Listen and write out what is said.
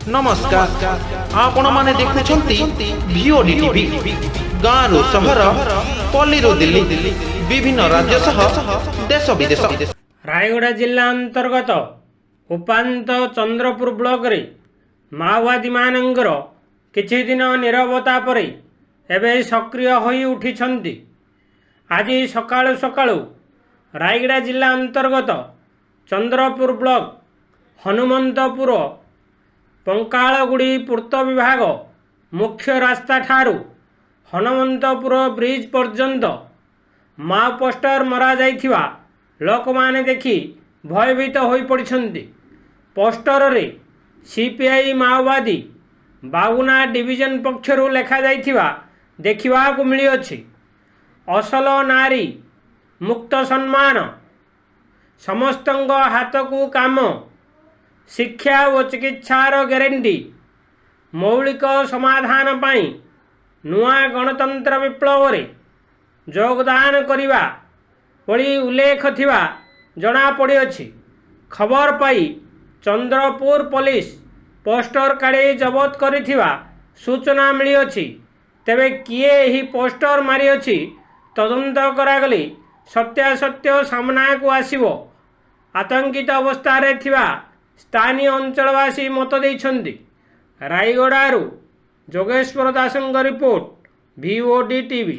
नमस्कार आपण माने देखुछंती भिओडी टीवी गाँव सहर पल्ली दिल्ली विभिन्न राज्य सह देश विदेश। रायगड़ा जिला अंतर्गत उपांत चंद्रपुर ब्लॉक रे माओवादी मानंगर किछि दिन नीरवता पर एवं सक्रिय होई उठिछंती। आज सकाळु सकाळु रायगड़ा जिला अंतर्गत चंद्रपुर ब्लॉक हनुमंतपुर पंकालगुड़ी पूर्त विभाग मुख्य रास्ता ठारू हनुमंतपुर ब्रिज पर्यंत माओ पोस्टर मरा जाइथिबा लोक माने देखि भयभीत होई पड़िछंती। पोस्टर रे सीपीआई माओवादी बागुना डिविजन पक्षरु लेखा जाइथिबा देखिबा को मिली अछि। असल नारी मुक्त सम्मान समस्तंग हाथ को काम शिक्षा और चिकित्सार ग्यारंटी मौलिक समाधान पाई नुआ गणतंत्र विप्लव रे योगदान करिबा पड़ी उल्लेख थिबा जना पड़ी अछि। खबर पाई चंद्रपुर पुलिस पोस्टर काढ़ी जबत करिथिबा सूचना मिली अछि। तेबे किए ही पोस्टर मारी अछि तदंत करागली सत्यासत्य सामना को आसीबो। आतंकित अवस्था रे थिबा स्थानीय अंचलवासी मत देइछंती। रायगड़ारू जोगेश्वर दासंग रिपोर्ट VOD टीवी।